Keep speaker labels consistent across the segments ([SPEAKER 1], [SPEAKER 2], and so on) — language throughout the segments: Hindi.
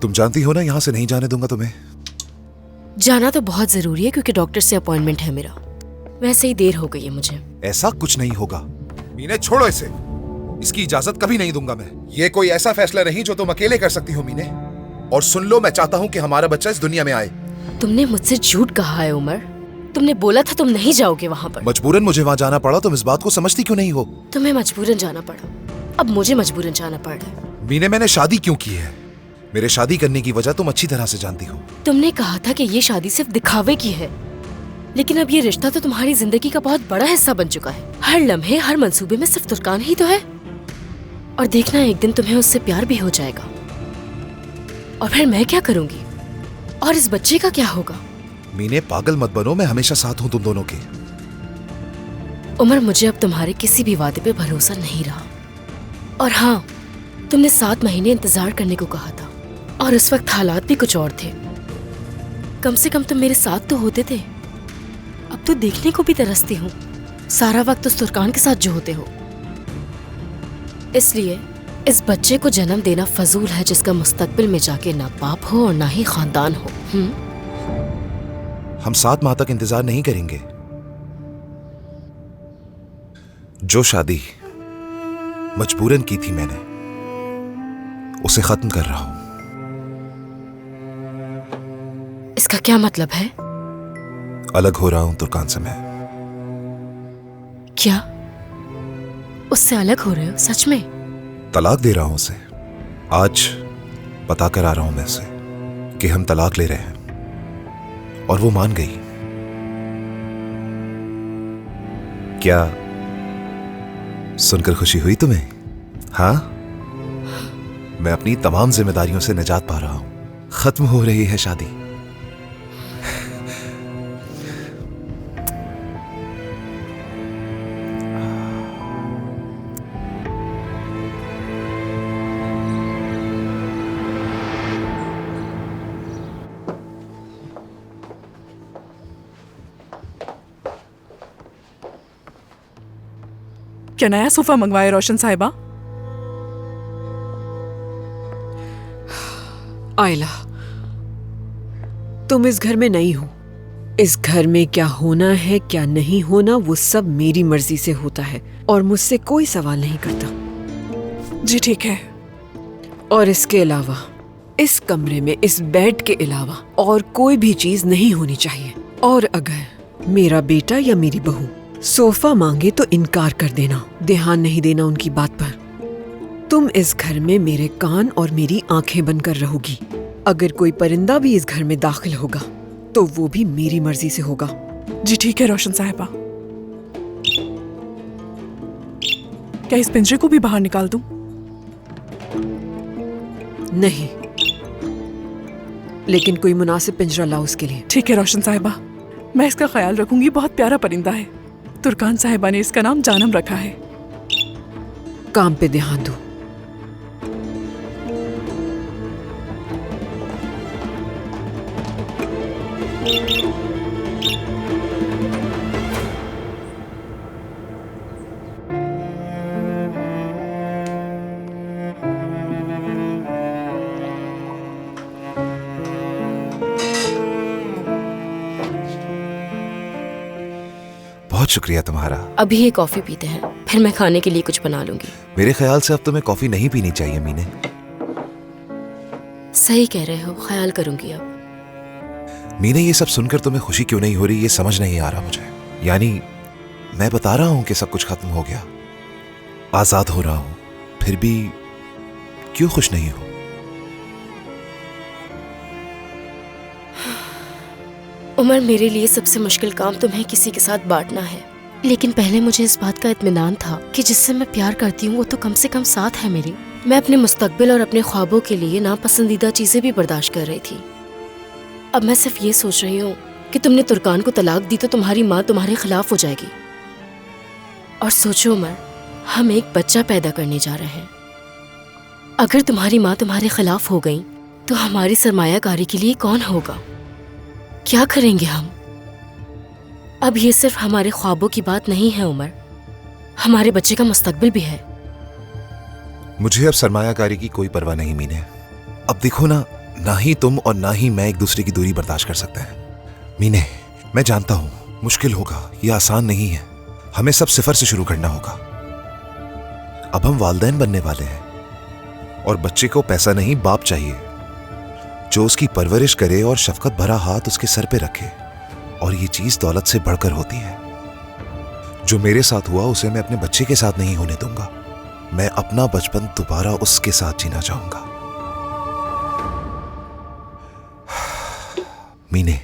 [SPEAKER 1] तुम जानती हो ना, यहाँ से नहीं जाने दूंगा तुम्हें।
[SPEAKER 2] जाना तो बहुत जरूरी है क्योंकि डॉक्टर से अपॉइंटमेंट है मेरा। वैसे ही देर हो गई है मुझे।
[SPEAKER 1] ऐसा कुछ नहीं होगा मीने, छोड़ो इसे। इसकी इजाजत कभी नहीं दूंगा मैं। ये कोई ऐसा फैसला नहीं जो तुम अकेले कर सकती हो मीने। और सुन लो, मैं चाहता हूँ कि हमारा बच्चा इस दुनिया में आए।
[SPEAKER 2] तुमने मुझसे झूठ कहा है उमर। तुमने बोला था तुम नहीं जाओगे वहाँ पर।
[SPEAKER 1] मजबूरन मुझे वहाँ जाना पड़ा। तुम इस बात को समझती क्यों नहीं हो?
[SPEAKER 2] तुम्हें मजबूरन जाना पड़ा, अब मुझे मजबूरन जाना पड़ रहा है।
[SPEAKER 1] मीने, मैंने शादी क्यों की है? मेरे शादी करने की वजह तुम अच्छी तरह से जानती हो।
[SPEAKER 2] तुमने कहा था कि ये शादी सिर्फ दिखावे की है, लेकिन अब ये रिश्ता तो तुम्हारी जिंदगी का बहुत बड़ा हिस्सा बन चुका है। हर लम्हे, हर मंसूबे में सिर्फ तुर्कान ही तो है। और देखना, एक दिन तुम्हें उससे प्यार भी हो जाएगा। और फिर मैं क्या करूंगी? और इस बच्चे का क्या होगा?
[SPEAKER 1] मीने, पागल मत बनो। मैं हमेशा साथ हूँ तुम दोनों के।
[SPEAKER 2] उमर, मुझे अब तुम्हारे किसी भी वादे पे भरोसा नहीं रहा। और हाँ, तुमने 7 महीने इंतजार करने को कहा था, और उस वक्त हालात भी कुछ और थे। कम से कम तुम मेरे साथ तो होते थे। अब तो देखने को भी तरसती हूँ, सारा वक्त उस तुर्कान के साथ जो होते हो। इसलिए इस बच्चे को जन्म देना फजूल है जिसका मुस्तकबिल में जाके ना बाप हो और ना ही खानदान हो।
[SPEAKER 1] हम 7 माह तक इंतजार नहीं करेंगे। जो शादी मजबूरन की थी मैंने, उसे खत्म कर रहा हूं।
[SPEAKER 2] इसका क्या मतलब है?
[SPEAKER 1] अलग हो रहा हूं तुर्कान से मैं।
[SPEAKER 2] क्या? उससे अलग हो रहे हो सच में?
[SPEAKER 1] तलाक दे रहा हूं उसे। आज बता कर आ रहा हूं मैं उसे कि हम तलाक ले रहे हैं, और वो मान गई। क्या सुनकर खुशी हुई तुम्हें? हाँ, मैं अपनी तमाम जिम्मेदारियों से निजात पा रहा हूं। खत्म हो रही है शादी।
[SPEAKER 3] क्या नया सोफा मंगवाया रोशन साहिबा?
[SPEAKER 4] आयला, तुम इस घर में नहीं हो। इस घर में क्या होना है क्या नहीं होना वो सब मेरी मर्जी से होता है, और मुझसे कोई सवाल नहीं करता।
[SPEAKER 3] जी ठीक है।
[SPEAKER 4] और इसके अलावा इस कमरे में इस बेड के अलावा और कोई भी चीज नहीं होनी चाहिए। और अगर मेरा बेटा या मेरी बहू सोफा मांगे तो इनकार कर देना, ध्यान नहीं देना उनकी बात पर। तुम इस घर में मेरे कान और मेरी आंखें बनकर रहोगी। अगर कोई परिंदा भी इस घर में दाखिल होगा तो वो भी मेरी मर्जी से होगा।
[SPEAKER 3] जी ठीक है रोशन साहिबा। क्या इस पिंजरे को भी बाहर निकाल दूं?
[SPEAKER 4] नहीं, लेकिन कोई मुनासिब पिंजरा लाओ उसके लिए।
[SPEAKER 3] ठीक है रोशन साहिबा, मैं इसका ख्याल रखूंगी। बहुत प्यारा परिंदा है। तुर्कान साहिबा ने इसका नाम जानम रखा है।
[SPEAKER 4] काम पे ध्यान दो।
[SPEAKER 1] बहुत शुक्रिया तुम्हारा।
[SPEAKER 2] अभी ये कॉफी पीते हैं, फिर मैं खाने के लिए कुछ बना लूंगी।
[SPEAKER 1] मेरे ख्याल से अब तुम्हें कॉफी नहीं पीनी चाहिए मीने।
[SPEAKER 2] सही कह रहे हो, ख्याल करूंगी अब।
[SPEAKER 1] मीने, ये सब सुनकर तुम्हें खुशी क्यों नहीं हो रही, ये समझ नहीं आ रहा मुझे। यानी मैं बता रहा हूं कि सब कुछ खत्म हो गया, आजाद हो रहा हूं, फिर भी क्यों खुश नहीं हो?
[SPEAKER 2] उमर, मेरे लिए सबसे मुश्किल काम तुम्हें किसी के साथ बांटना है, लेकिन पहले मुझे इस बात का इत्मीनान था कि जिससे मैं प्यार करती हूँ वो तो कम से कम साथ है मेरी। मैं अपने मुस्तकबिल और अपने ख्वाबों के लिए नापसंदीदा चीजें भी बर्दाश्त कर रही थी। अब मैं सिर्फ ये सोच रही हूँ कि तुमने तुर्कान को तलाक दी तो तुम्हारी माँ तुम्हारे खिलाफ हो जाएगी। और सोचो उमर, हम एक बच्चा पैदा करने जा रहे हैं। अगर तुम्हारी माँ तुम्हारे खिलाफ हो गई तो हमारी सरमायाकारी के लिए कौन होगा? क्या करेंगे हम? अब ये सिर्फ हमारे ख्वाबों की बात नहीं है उमर, हमारे बच्चे का मुस्तकबिल भी है।
[SPEAKER 1] मुझे अब सरमायाकारी की कोई परवाह नहीं मीने। अब देखो ना, ना ही तुम और ना ही मैं एक दूसरे की दूरी बर्दाश्त कर सकते हैं। मीने, मैं जानता हूं मुश्किल होगा, यह आसान नहीं है। हमें सब सिफर से शुरू करना होगा। अब हम वालिदैन बनने वाले हैं और बच्चे को पैसा नहीं बाप चाहिए जो उसकी परवरिश करे और शफकत भरा हाथ उसके सर पे रखे। और ये चीज दौलत से बढ़कर होती है। जो मेरे साथ हुआ उसे मैं अपने बच्चे के साथ नहीं होने दूंगा। मैं अपना बचपन दोबारा उसके साथ जीना चाहूंगा। मीने,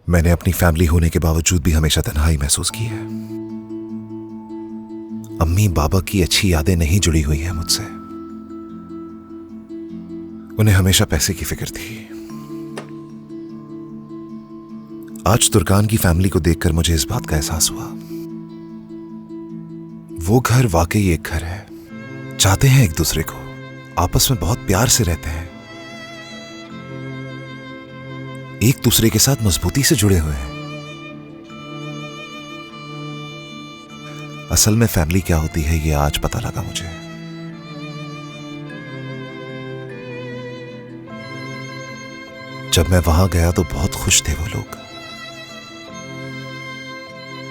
[SPEAKER 1] मैंने अपनी फैमिली होने के बावजूद भी हमेशा तन्हाई महसूस की है। अम्मी बाबा की अच्छी यादें नहीं जुड़ी हुई हैं मुझसे। उन्हें हमेशा पैसे की फिक्र थी। आज तुर्कान की फैमिली को देखकर मुझे इस बात का एहसास हुआ। वो घर वाकई एक घर है। चाहते हैं एक दूसरे को, आपस में बहुत प्यार से रहते हैं, एक दूसरे के साथ मजबूती से जुड़े हुए हैं। असल में फैमिली क्या होती है ये आज पता लगा मुझे। जब मैं वहां गया तो बहुत खुश थे वो लोग।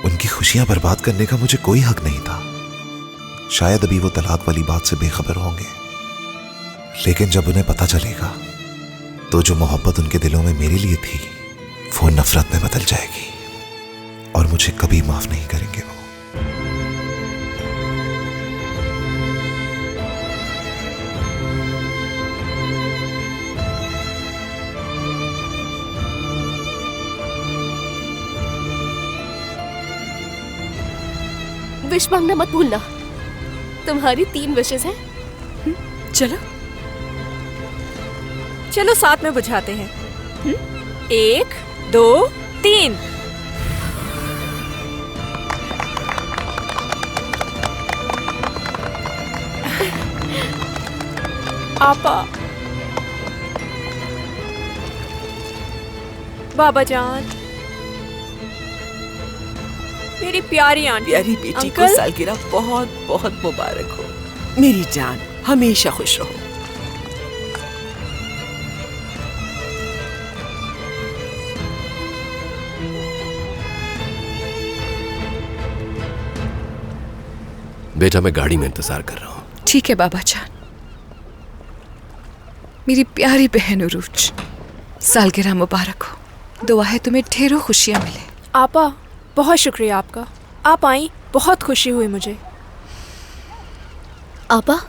[SPEAKER 1] उनकी खुशियां बर्बाद करने का मुझे कोई हक नहीं था। शायद अभी वो तलाक वाली बात से बेखबर होंगे, लेकिन जब उन्हें पता चलेगा तो जो मोहब्बत उनके दिलों में मेरे लिए थी वो नफरत में बदल जाएगी और मुझे कभी माफ नहीं करेंगे वो।
[SPEAKER 2] विश मांगना मत भूलना। तुम्हारी 3 विशेस हैं।
[SPEAKER 3] चलो चलो साथ में बुझाते हैं। 1 2 3। आपा, बाबा जान, मेरी प्यारी आंटी,
[SPEAKER 5] प्यारी बेटी को
[SPEAKER 3] अंकल?
[SPEAKER 5] सालगिरह बहुत बहुत मुबारक हो। मेरी जान हमेशा खुश रहो।
[SPEAKER 6] बेटा, मैं गाड़ी में इंतजार कर रहा हूँ।
[SPEAKER 3] ठीक है बाबा जान। मेरी प्यारी बहन उरूज, सालगिरह मुबारक हो। दुआ है तुम्हें ढेरों खुशियां मिले।
[SPEAKER 7] आपा, बहुत शुक्रिया आपका। आप आई, बहुत खुशी हुई मुझे।
[SPEAKER 2] आपा,